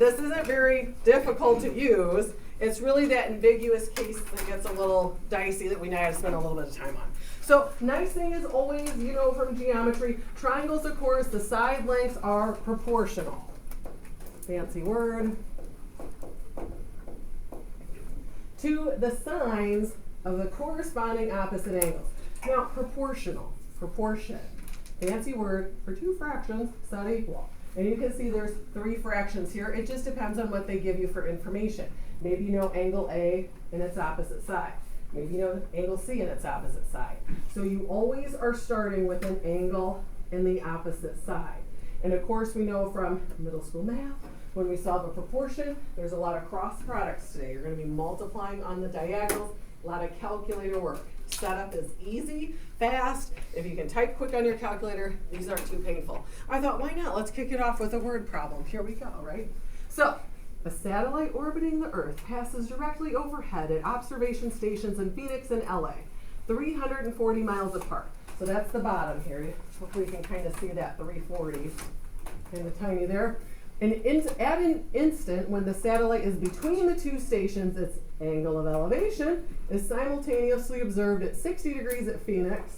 this isn't very difficult to use. It's really that ambiguous case that gets a little dicey that we now have to spend a little bit of time on. So nice thing is always, you know from geometry, triangles, of course, the side lengths are proportional. Fancy word. To the sines of the corresponding opposite angles. Now, proportional, proportion. Fancy word for two fractions, set equal. And you can see there's three fractions here. It just depends on what they give you for information. Maybe you know angle A and its opposite side. Maybe you know angle C and its opposite side. So you always are starting with an angle and the opposite side. And of course we know from middle school math, when we solve a proportion, there's a lot of cross products today. You're going to be multiplying on the diagonals, a lot of calculator work. Setup is easy, fast. If you can type quick on your calculator, these aren't too painful. I thought, why not? Let's kick it off with a word problem. Here we go, right? So, a satellite orbiting the Earth passes directly overhead at observation stations in Phoenix and LA, 340 miles apart. So that's the bottom here. Hopefully you can kind of see that 340, kind of tiny there. And at an instant when the satellite is between the two stations, its angle of elevation is simultaneously observed at 60 degrees at Phoenix,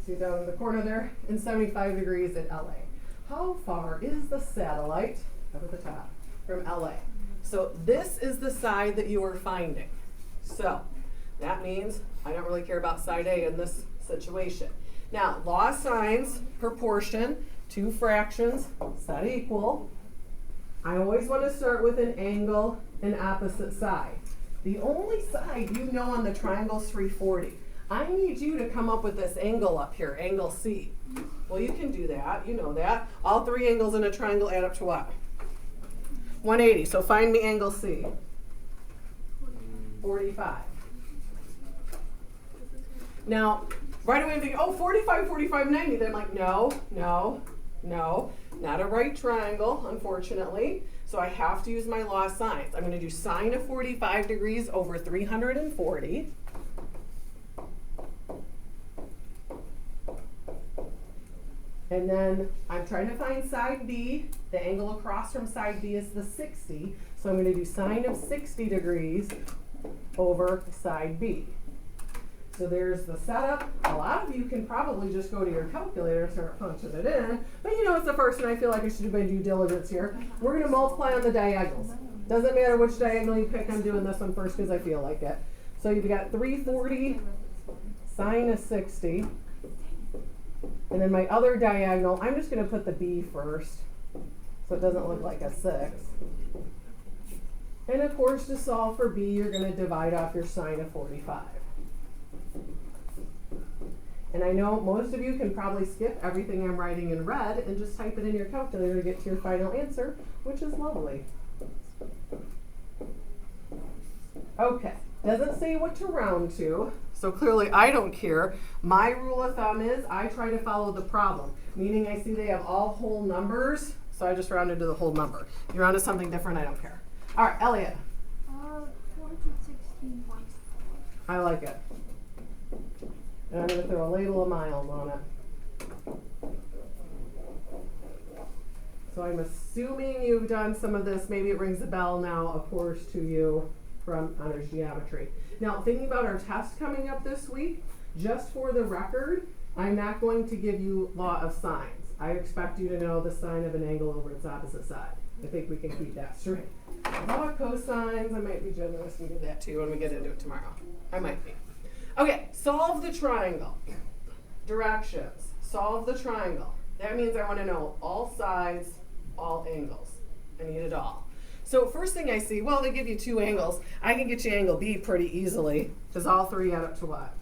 see down in the corner there, and 75 degrees at LA. How far is the satellite, up at the top, from LA? So this is the side that you are finding. So that means I don't really care about side A in this situation. Now, law of sines, proportion, two fractions, set equal. I always want to start with an angle and opposite side. The only side you know on the triangle is 340. I need you to come up with this angle up here, angle C. Well, you can do that. You know that. All three angles in a triangle add up to what? 180. So find me angle C. 45. Now, right away I'm thinking, oh, 45, 45, 90. Then I'm like, no, no, no. Not a right triangle, unfortunately. So I have to use my law of sines. I'm going to do sine of 45 degrees over 340. And then I'm trying to find side B. The angle across from side B is the 60. So I'm going to do sine of 60 degrees over side B. So there's the setup. A lot of you can probably just go to your calculator and start punching it in. But you know, it's the first one. I feel like I should do my due diligence here. We're going to multiply on the diagonals. Doesn't matter which diagonal you pick. I'm doing this one first because I feel like it. So you've got 340 sine of 60. And then my other diagonal, I'm just going to put the B first so it doesn't look like a 6. And of course, to solve for B, you're going to divide off your sine of 45. And I know most of you can probably skip everything I'm writing in red and just type it in your calculator to get to your final answer, which is lovely. Okay, doesn't say what to round to, so clearly I don't care. My rule of thumb is I try to follow the problem, meaning I see they have all whole numbers, so I just rounded to the whole number. If you round to something different, I don't care. All right, Elliot. 416. I like it. And I'm going to throw a label of miles on it. So I'm assuming you've done some of this. Maybe it rings a bell now, of course, to you from honors geometry. Now, thinking about our test coming up this week, just for the record, I'm not going to give you law of sines. I expect you to know the sine of an angle over its opposite side. I think we can keep that straight. Law of cosines, I might be generous and give that to you when we get into it tomorrow. I might be. Okay, solve the triangle. Directions. Solve the triangle. That means I want to know all sides, all angles. I need it all. So first thing I see, well, they give you two angles. I can get you angle B pretty easily, because all three add up to what?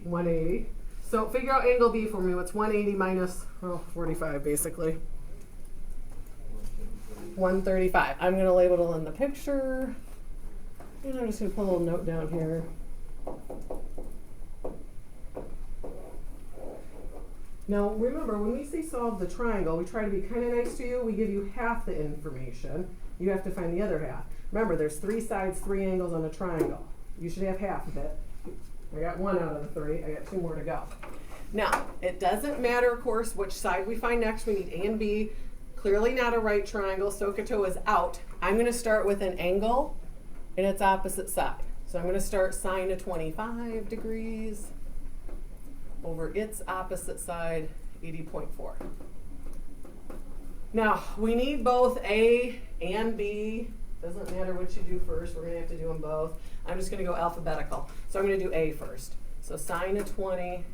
180. So figure out angle B for me. What's 180 minus 45, basically? 135. I'm going to label it in the picture. And I'm just going to put a little note down here. Now, remember, when we say solve the triangle, we try to be kind of nice to you. We give you half the information. You have to find the other half. Remember, there's 3 sides, 3 angles on a triangle. You should have half of it. I got 1 out of the 3. I got 2 more to go. Now, it doesn't matter, of course, which side we find next. We need A and B. Clearly not a right triangle. SOHCAHTOA is out. I'm going to start with an angle in its opposite side. So I'm going to start sine of 25 degrees over its opposite side, 80.4. Now, we need both A and B. Doesn't matter what you do first. We're going to have to do them both. I'm just going to go alphabetical. So I'm going to do A first. So sine of 20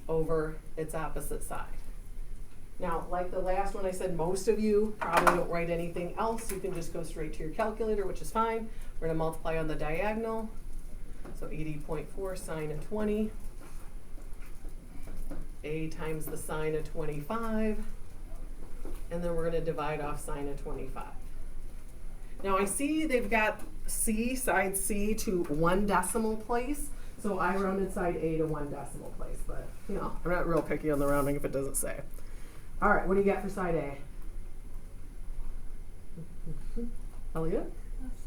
over its opposite side. Now, like the last one I said, most of you probably don't write anything else. You can just go straight to your calculator, which is fine. We're going to multiply on the diagonal. So 80.4 sine of 20. A times the sine of 25. And then we're going to divide off sine of 25. Now I see they've got C, side C, to 1 decimal place. So I rounded side A to 1 decimal place. But, you know, I'm not real picky on the rounding if it doesn't say. All right, what do you got for side A? Elliot?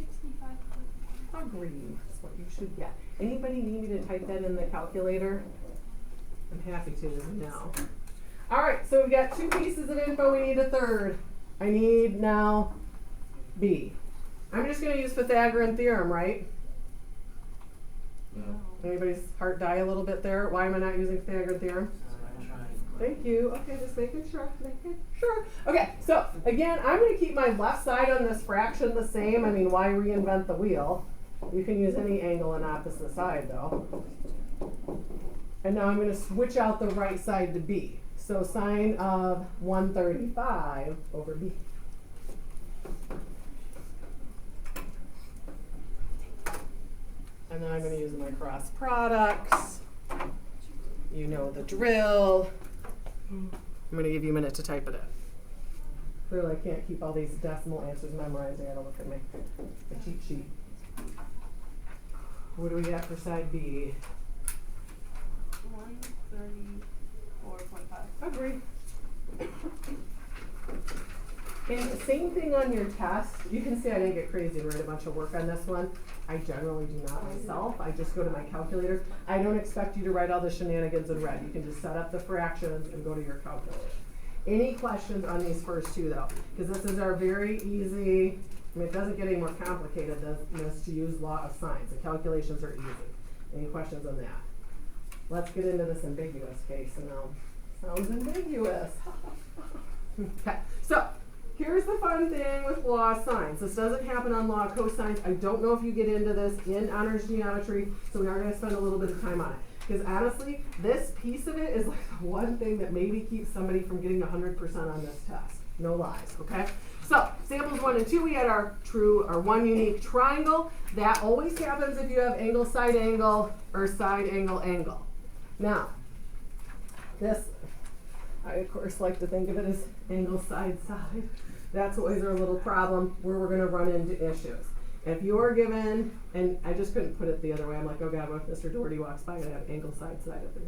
65.1. Agreed. That's what you should get. Anybody need me to type that in the calculator? I'm happy to, as you know. All right, so we got 2 pieces of info. We need a third. I need now B. I'm just going to use Pythagorean theorem, right? No. Anybody's heart die a little bit there? Why am I not using Pythagorean theorem? Thank you. Okay, just making sure. Okay, so again, I'm going to keep my left side on this fraction the same. I mean, why reinvent the wheel? You can use any angle on opposite side, though. And now I'm going to switch out the right side to B. So sine of 135 over B. And then I'm going to use my cross products. You know the drill. I'm going to give you a minute to type it in. Clearly I can't keep all these decimal answers memorized. I got to look at my cheat sheet. What do we got for side B? 134.5. Agree. And the same thing on your test. You can see I didn't get crazy and write a bunch of work on this one. I generally do not myself. I just go to my calculator. I don't expect you to write all the shenanigans in red. You can just set up the fractions and go to your calculator. Any questions on these first two, though? Because this is our very easy, I mean, it doesn't get any more complicated than this to use law of sines. The calculations are easy. Any questions on that? Let's get into this ambiguous case. And now, sounds ambiguous. Okay, so here's the fun thing with law of sines. This doesn't happen on law of cosines. I don't know if you get into this in honors geometry, so we are going to spend a little bit of time on it. Because honestly, this piece of it is like the one thing that maybe keeps somebody from getting 100% on this test. No lies, okay? So, samples 1 and 2, we had our one unique triangle. That always happens if you have angle, side angle, or side angle, angle. Now, this, I of course like to think of it as angle, side, side. That's always our little problem where we're going to run into issues. If you're given, and I just couldn't put it the other way. I'm like, oh God, what if Mr. Doherty walks by? I'm going to have angle, side, side up there.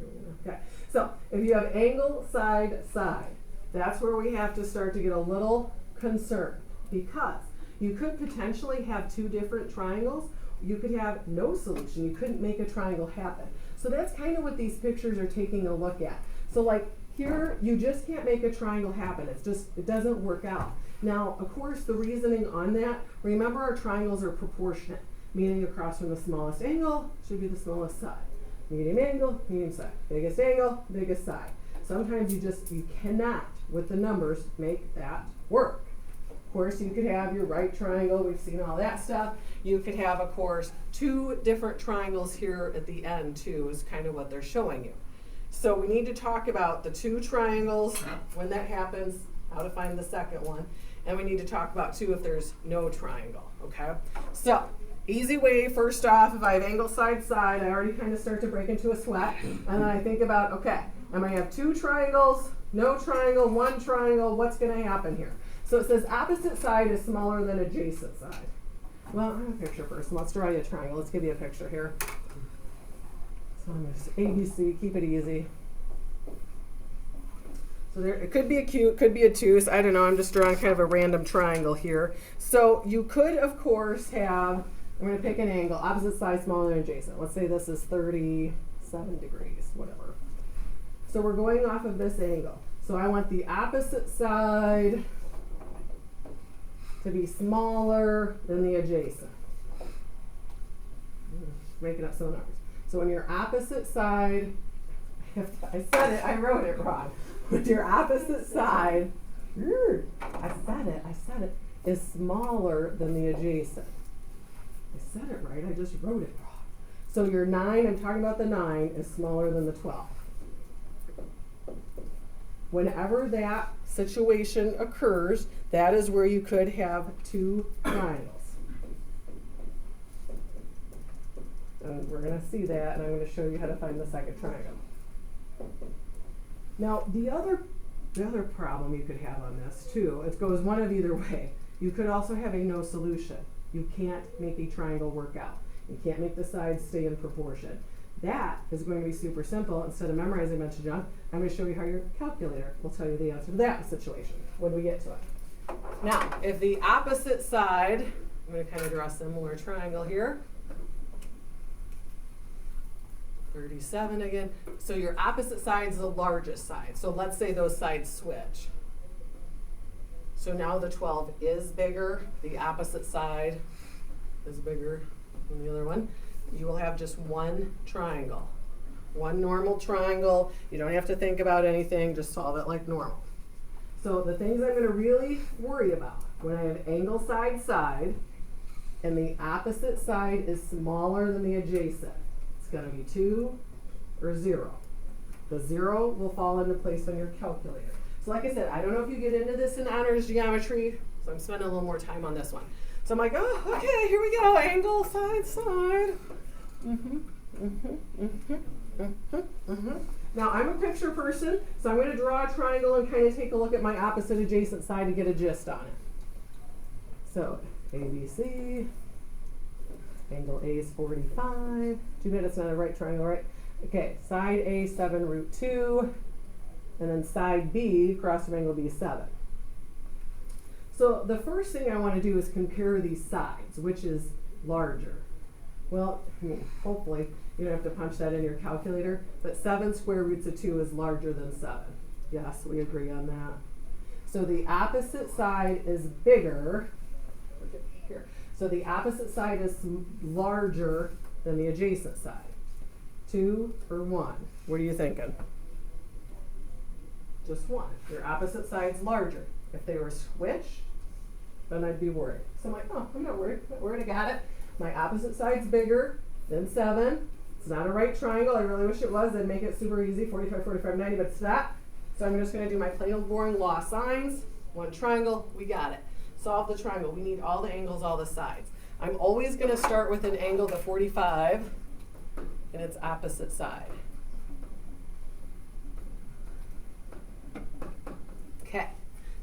Okay, so if you have angle, side, side, that's where we have to start to get a little concerned, because you could potentially have 2 different triangles. You could have no solution. You couldn't make a triangle happen. So that's kind of what these pictures are taking a look at. So like here, you just can't make a triangle happen. It's just, it doesn't work out. Now, of course, the reasoning on that, remember our triangles are proportionate, meaning across from the smallest angle should be the smallest side. Medium angle, medium side. Biggest angle, biggest side. Sometimes you cannot, with the numbers, make that work. Of course, you could have your right triangle. We've seen all that stuff. You could have, of course, 2 different triangles here at the end, too, is kind of what they're showing you. So we need to talk about the 2 triangles, when that happens, how to find the second one. And we need to talk about, too, if there's no triangle, okay? So, easy way, first off, if I have angle, side, side, I already kind of start to break into a sweat. And then I think about, okay, I'm going to have 2 triangles, no triangle, 1 triangle, what's going to happen here? So it says opposite side is smaller than adjacent side. Well, I have a picture first. Let's draw you a triangle. Let's give you a picture here. So I'm going to ABC, keep it easy. So there, it could be a cube, could be a obtuse. I don't know. I'm just drawing kind of a random triangle here. So you could, of course, have, I'm going to pick an angle, opposite side smaller than adjacent. Let's say this is 37 degrees, whatever. So we're going off of this angle. So I want the opposite side to be smaller than the adjacent. Making up some numbers. So when your opposite side, I said it, I wrote it wrong. When your opposite side, I said it, is smaller than the adjacent. I said it right, I just wrote it wrong. So your 9, I'm talking about the 9, is smaller than the 12. Whenever that situation occurs, that is where you could have two triangles. And we're going to see that, and I'm going to show you how to find the second triangle. Now, the other problem you could have on this, too, it goes one of either way. You could also have a no solution. You can't make a triangle work out. You can't make the sides stay in proportion. That is going to be super simple. Instead of memorizing a bunch of junk, I'm going to show you how your calculator will tell you the answer to that situation when we get to it. Now, if the opposite side, I'm going to kind of draw a similar triangle here. 37 again. So your opposite side is the largest side. So let's say those sides switch. So now the 12 is bigger. The opposite side is bigger than the other one. You will have just one triangle. One normal triangle. You don't have to think about anything. Just solve it like normal. So the things I'm going to really worry about when I have angle side side and the opposite side is smaller than the adjacent. It's going to be 2 or 0. The 0 will fall into place on your calculator. So like I said, I don't know if you get into this in honors geometry, so I'm spending a little more time on this one. So I'm like, oh, okay, here we go, angle, side, side. Now I'm a picture person, so I'm going to draw a triangle and kind of take a look at my opposite adjacent side to get a gist on it. So ABC, angle A is 45. Too bad it's not a right triangle, right? Okay, side A 7 root 2, and then side B, across from angle B is 7. So the first thing I want to do is compare these sides, which is larger. Well, hopefully you don't have to punch that in your calculator, but 7 square roots of 2 is larger than 7. Yes, we agree on that. So the opposite side is bigger. Here. So the opposite side is larger than the adjacent side. 2 or 1? What are you thinking? Just 1. Your opposite side's larger. If they were switched, then I'd be worried. So I'm like, oh, I'm not worried. I'm not worried, I got it. My opposite side's bigger than 7. It's not a right triangle. I really wish it was. I'd make it super easy, 45, 45, 90, but it's not. So I'm just going to do my plain old boring law signs. One triangle, we got it. Solve the triangle. We need all the angles, all the sides. I'm always going to start with an angle, the 45, and its opposite side. Okay.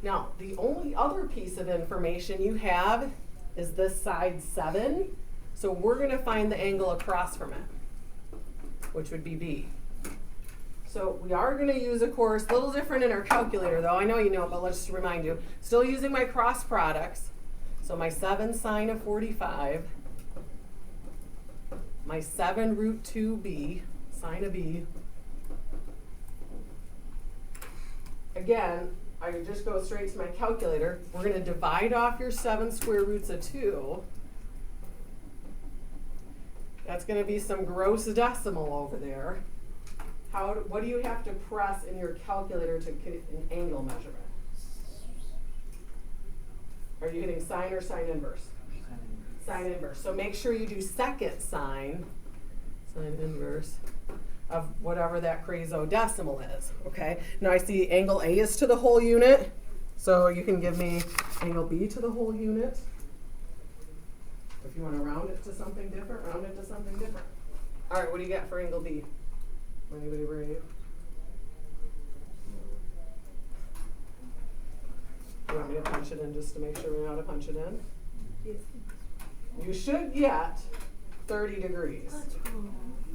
Now, the only other piece of information you have is this side 7. So we're going to find the angle across from it, which would be B. So we are going to use, of course, a little different in our calculator, though. I know you know, but let's just remind you. Still using my cross products. So my 7 sine of 45, my 7 root 2b, sine of b. Again, I would just go straight to my calculator. We're going to divide off your 7 square roots of 2. That's going to be some gross decimal over there. What do you have to press in your calculator to get an angle measurement? Are you hitting sine or sine inverse? Sine inverse. So make sure you do second sine inverse of whatever that crazo decimal is, okay? Now I see angle A is to the whole unit, so you can give me angle B to the whole unit. If you want to round it to something different, round it to something different. All right, what do you got for angle B? Anybody ready? You want me to punch it in just to make sure we know how to punch it in? Yes. You should get 30 degrees.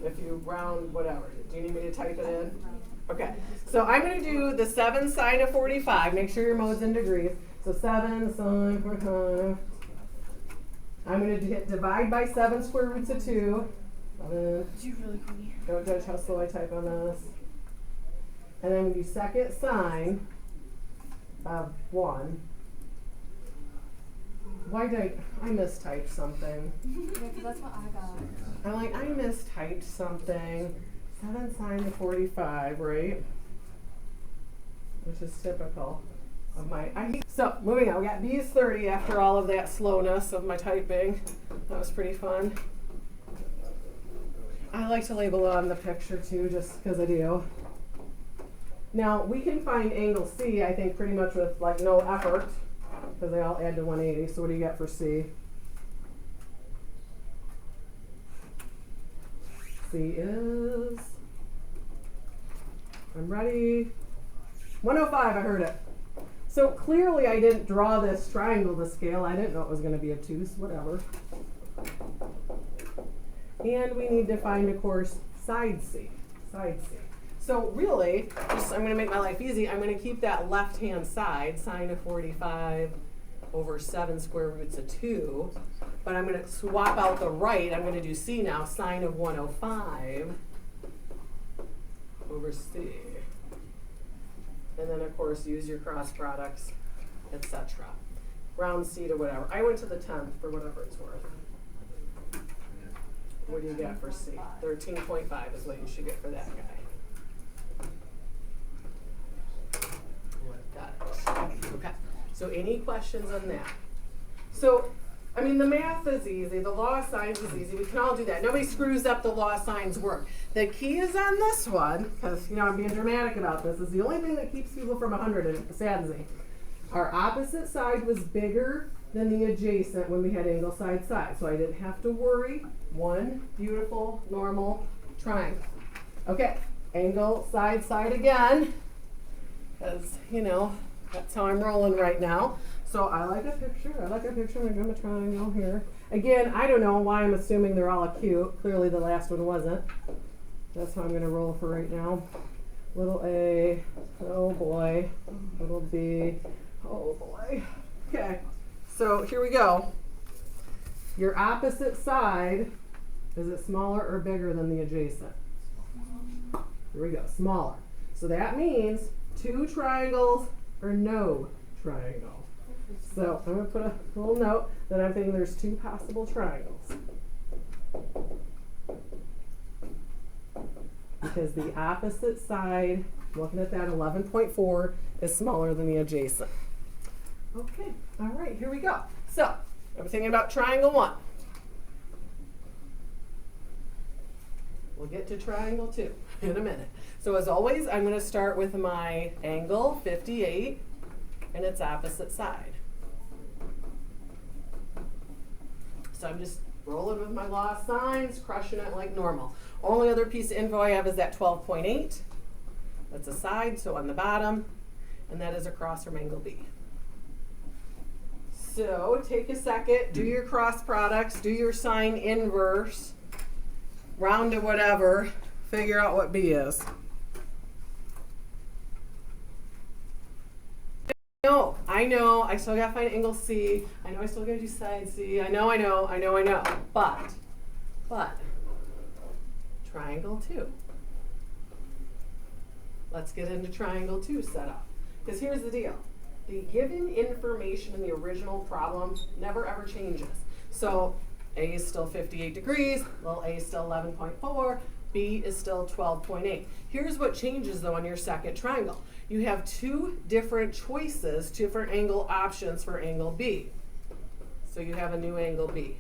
If you round whatever. Do you need me to type it in? Okay. So I'm going to do the 7 sine of 45. Make sure your mode's in degrees. So 7 sine 45. I'm going to divide by 7 square roots of 2. You really funny. Don't judge how slow I type on this. And then we do second sine of 1. Why did I mistyped something? Yeah, 'cause that's what I got. I'm like, I mistyped something. 7 sine of 45, right? Which is typical of my, so moving on, we got B's 30 after all of that slowness of my typing. That was pretty fun. I like to label it on the picture too, just because I do. Now, we can find angle C, I think, pretty much with like no effort, because they all add to 180. So what do you got for C? C is, I'm ready, 105, I heard it. So clearly I didn't draw this triangle to scale. I didn't know it was going to be obtuse, whatever. And we need to find, of course, side C. Side C. So really, just, I'm going to make my life easy. I'm going to keep that left-hand side, sine of 45 over 7 square roots of 2. But I'm going to swap out the right. I'm going to do C now, sine of 105 over C. And then, of course, use your cross products, etc. Round C to whatever. I went to the 10th for whatever it's worth. What do you get for C? 13.5 is what you should get for that guy. Got it. Okay. So any questions on that? So, I mean, the math is easy. The law of signs is easy. We can all do that. Nobody screws up the law of signs work. The key is on this one, because, you know, I'm being dramatic about this. It's the only thing that keeps people from 100, and it saddens me. Our opposite side was bigger than the adjacent when we had angle side side. So I didn't have to worry. One beautiful, normal triangle. Okay, angle side side again, because, you know, that's how I'm rolling right now. So I like a picture. I'm going to do a triangle here. Again, I don't know why I'm assuming they're all acute. Clearly the last one wasn't. That's how I'm going to roll for right now. Little a, oh boy. Little b, oh boy. Okay, so here we go. Your opposite side, is it smaller or bigger than the adjacent? Here we go, smaller. So that means 2 triangles or no triangle. So I'm going to put a little note that I'm thinking there's 2 possible triangles. Because the opposite side, looking at that 11.4, is smaller than the adjacent. Okay, all right, here we go. So I'm thinking about triangle 1. We'll get to triangle 2 in a minute. So as always, I'm going to start with my angle 58 and its opposite side. So I'm just rolling with my law of signs, crushing it like normal. Only other piece of info I have is that 12.8. That's a side, so on the bottom, and that is across from angle B. So take a second, do your cross products, do your sine inverse, round to whatever, figure out what B is. I know, I still gotta find angle C. I know I still gotta do side C. I know. But, triangle 2. Let's get into triangle 2 setup. Because here's the deal. The given information in the original problem never ever changes. So A is still 58 degrees, little a is still 11.4, B is still 12.8. Here's what changes though on your second triangle. You have 2 different choices, 2 different angle options for angle B. So you have a new angle B.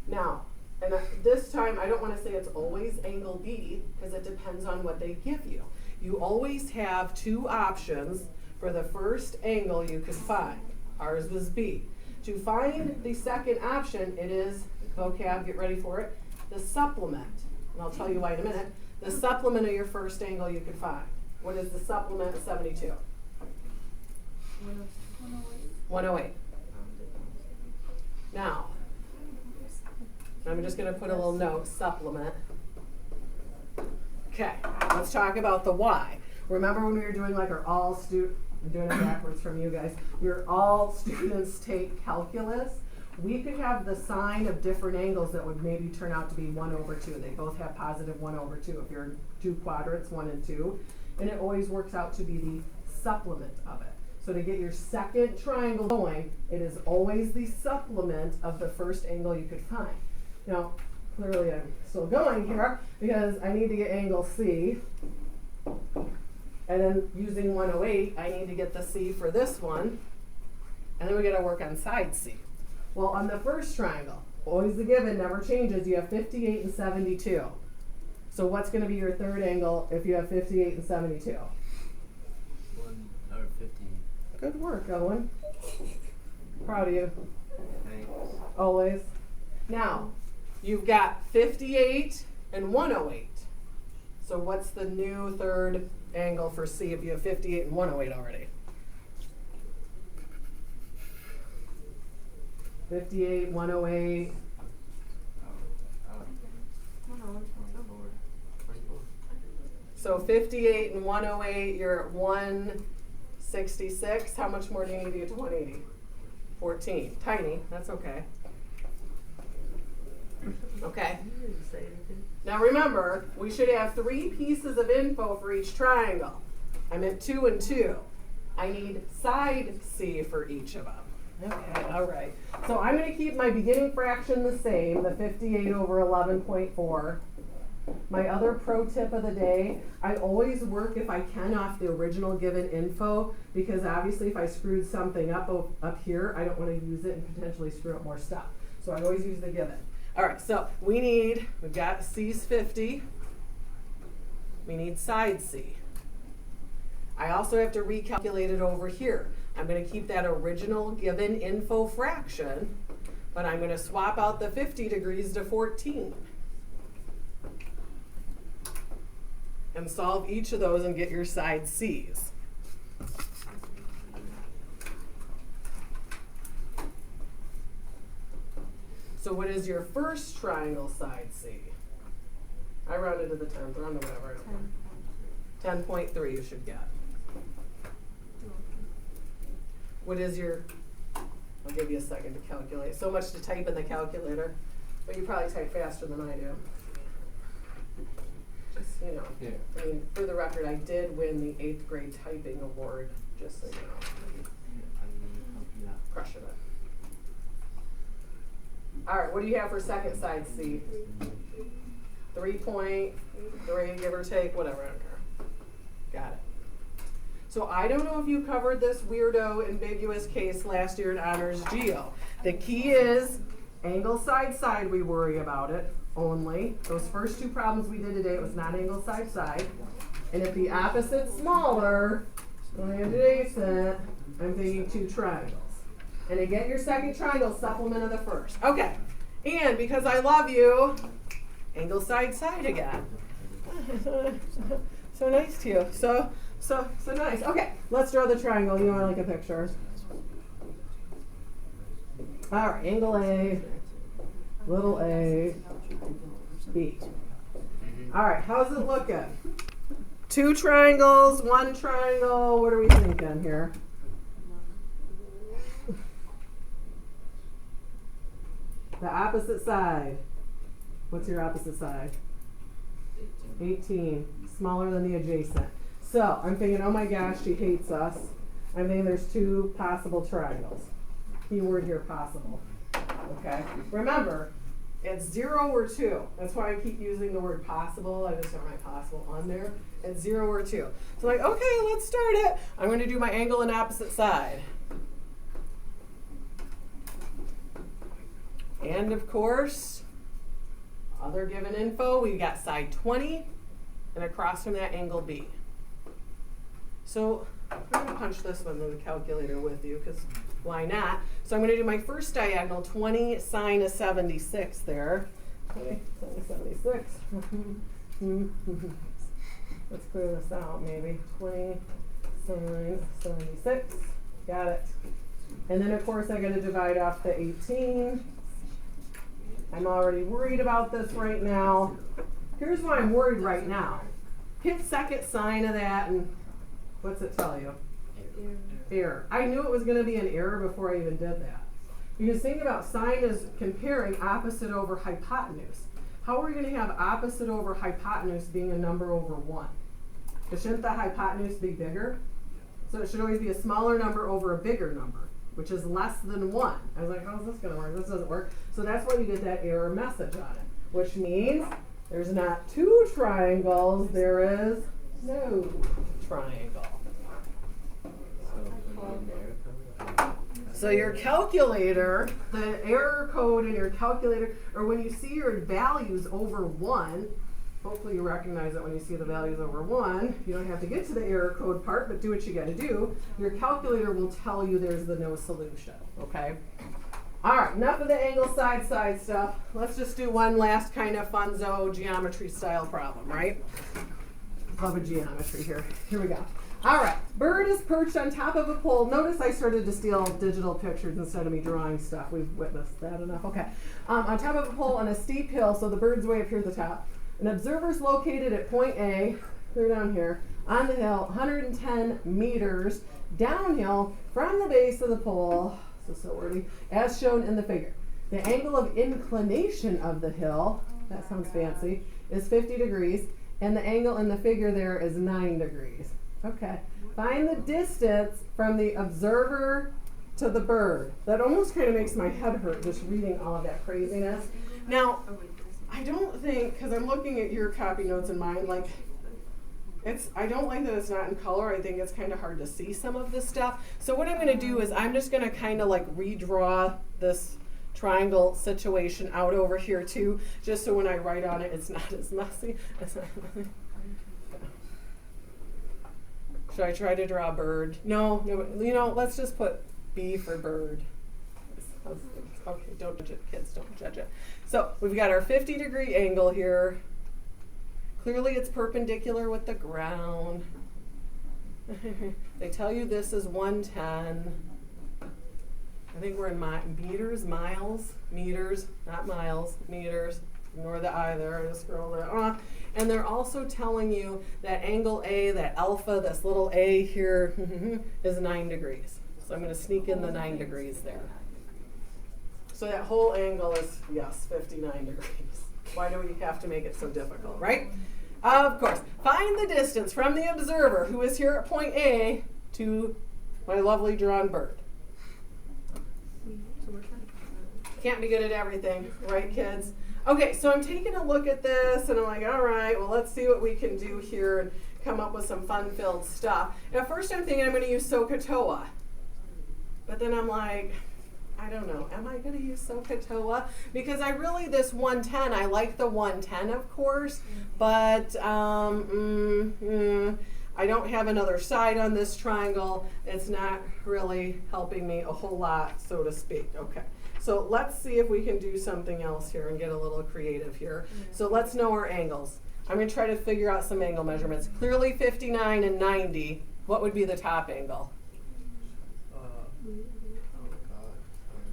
Now, and this time I don't want to say it's always angle B because it depends on what they give you. You always have 2 options for the first angle you could find. Ours was B. To find the second option, it is, vocab, get ready for it, the supplement. And I'll tell you why in a minute. The supplement of your first angle you could find. What is the supplement of 72? 108. Now, I'm just going to put a little note, supplement. Okay, let's talk about the y. Remember when we were doing like our all student, I'm doing it backwards from you guys, your all students take calculus. We could have the sign of different angles that would maybe turn out to be 1 over 2. They both have positive 1 over 2. If you're 2 quadrants, 1 and 2. and it always works out to be the supplement of it. So to get your second triangle going, it is always the supplement of the first angle you could find. Now, clearly I'm still going here because I need to get angle C. And then using 108, I need to get the C for this one. And then we gotta work on side C. Well, on the first triangle, always the given, never changes. You have 58 and 72. So what's gonna be your third angle if you have 58 and 72? 150. Good work, Owen. Proud of you. Thanks. Always. Now, you've got 58 and 108. So what's the new third angle for C if you have 58 and 108 already? 58, 108. So 58 and 108, you're at 166. How much more do you need to get to 180? 14. Tiny, that's okay. Okay. Now remember, we should have 3 pieces of info for each triangle. I'm at 2 and 2. I need side C for each of them. Okay, all right. So I'm going to keep my beginning fraction the same, the 58 over 11.4. My other pro tip of the day, I always work if I can off the original given info, because obviously if I screwed something up here, I don't want to use it and potentially screw up more stuff. So I always use the given. All right, so we've got C's 50. We need side C. I also have to recalculate it over here. I'm going to keep that original given info fraction, but I'm going to swap out the 50 degrees to 14. And solve each of those and get your side C's. So what is your first triangle side C? I rounded to the 10th, round to whatever. 10.3 you should get. What is your, I'll give you a second to calculate. So much to type in the calculator, but you probably type faster than I do. Just, you know. Yeah. I mean, for the record, I did win the 8th grade typing award, just so you know. Crushing it. All right, what do you have for second side C? 3.3, give or take, whatever, I don't care. Got it. So I don't know if you covered this weirdo ambiguous case last year in Honors Geo. The key is angle side side, we worry about it only. Those first 2 problems we did today, it was not angle side side. And if the opposite's smaller than adjacent, I'm thinking 2 triangles. And to get your second triangle, supplement of the first. Okay, and because I love you, angle side side again. So nice to you. So nice. Okay, let's draw the triangle. You want to look at pictures? All right, angle A, little a, B. All right, how's it looking? 2 triangles, 1 triangle. What are we thinking here? The opposite side. What's your opposite side? 18. Smaller than the adjacent. So I'm thinking, oh my gosh, she hates us. I'm thinking there's 2 possible triangles. Keyword here, possible. Okay. Remember, it's 0 or 2. That's why I keep using the word possible. I just don't write possible on there. It's 0 or 2. So like, okay, let's start it. I'm going to do my angle and opposite side. And of course, other given info, we got side 20 and across from that angle B. So I'm going to punch this one in the calculator with you because why not? So I'm going to do my first diagonal, 20 sine of 76 there. 20 sine of 76. Let's clear this out maybe. 20 sine 76. Got it. And then of course I got to divide off the 18. I'm already worried about this right now. Here's why I'm worried right now. Hit second sign of that and what's it tell you? Error. I knew it was going to be an error before I even did that. Because think about sine is comparing opposite over hypotenuse. How are we going to have opposite over hypotenuse being a number over 1? But shouldn't the hypotenuse be bigger? So it should always be a smaller number over a bigger number, which is less than 1. I was like, how's this going to work? This doesn't work. So that's why you get that error message on it, which means there's not 2 triangles, there is no triangle. So your calculator, the error code in your calculator, or when you see your values over 1, hopefully you recognize it when you see the values over 1. You don't have to get to the error code part, but do what you got to do. Your calculator will tell you there's the no solution, okay? All right, enough of the angle side stuff. Let's just do one last kind of funzo geometry style problem, right? Love a geometry here. Here we go. All right, bird is perched on top of a pole. Notice I started to steal digital pictures instead of me drawing stuff. We've witnessed that enough. Okay. On top of a pole on a steep hill, so the bird's way up here at the top. An observer's located at point A, clear down here, on the hill, 110 meters downhill from the base of the pole, so wordy, as shown in the figure. The angle of inclination of the hill, that sounds fancy, is 50 degrees, and the angle in the figure there is 9 degrees. Okay, find the distance from the observer to the bird. That almost kind of makes my head hurt just reading all of that craziness. Now, I don't think, because I'm looking at your copy notes and mine, like, I don't like that it's not in color. I think it's kind of hard to see some of this stuff. So what I'm going to do is I'm just going to kind of like redraw this triangle situation out over here too, just so when I write on it, it's not as messy. Should I try to draw a bird? No, you know, let's just put B for bird. Okay, don't judge it, kids, don't judge it. So we've got our 50-degree angle here. Clearly it's perpendicular with the ground. They tell you this is 110. I think we're in meters, miles, meters, not miles, meters. Ignore the I there, just scroll that on. And they're also telling you that angle A, that alpha, this little A here, is 9 degrees. So I'm going to sneak in the 9 degrees there. So that whole angle is, yes, 59 degrees. Why do we have to make it so difficult, right? Of course. Find the distance from the observer who is here at point A to my lovely drawn bird. Can't be good at everything, right, kids? Okay, so I'm taking a look at this and I'm like, all right, well, let's see what we can do here and come up with some fun-filled stuff. At first I'm thinking I'm going to use SOHCAHTOA. But then I'm like, I don't know, am I going to use SOHCAHTOA? Because I really, this 110, I like the 110, of course, but I don't have another side on this triangle. It's not really helping me a whole lot, so to speak. Okay. So let's see if we can do something else here and get a little creative here. So let's know our angles. I'm going to try to figure out some angle measurements. Clearly 59 and 90. What would be the top angle?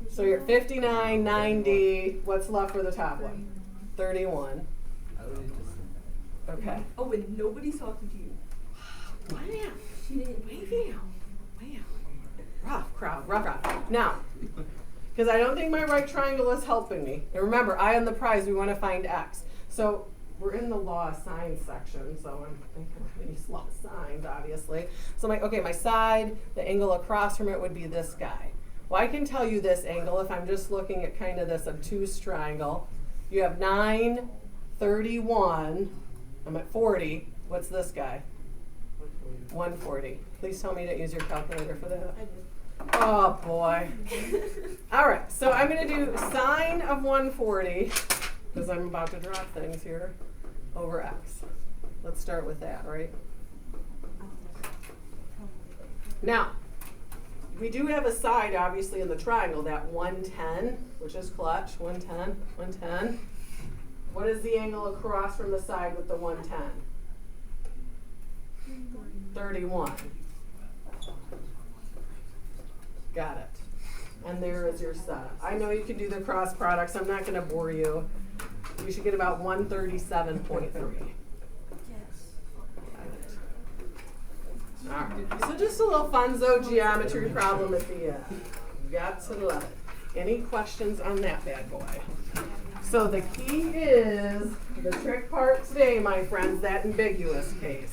So you're 59, 90. What's left for the top one? 31. Okay. Oh, and nobody's talking to you. Wow. Rough crowd. Now, because I don't think my right triangle is helping me. And remember, I am the prize. We want to find x. So we're in the law of signs section. So I'm thinking we're going to use law of signs, obviously. So I'm like, okay, my side, the angle across from it would be this guy. Well, I can tell you this angle if I'm just looking at kind of this obtuse triangle. You have 9, 31. I'm at 40. What's this guy? 140. Please tell me you didn't use your calculator for that. I did. Oh, boy. All right, so I'm going to do sine of 140, because I'm about to draw things here, over x. Let's start with that, right? Now, we do have a side, obviously, in the triangle, that 110, which is clutch, 110, 110. What is the angle across from the side with the 110? 31. Got it. And there is your setup. I know you can do the cross products. I'm not going to bore you. You should get about 137.3. Yes. All right. So just a little funzo geometry problem at the end. Got to love it. Any questions on that bad boy? So the key is the trick part today, my friends, that ambiguous case.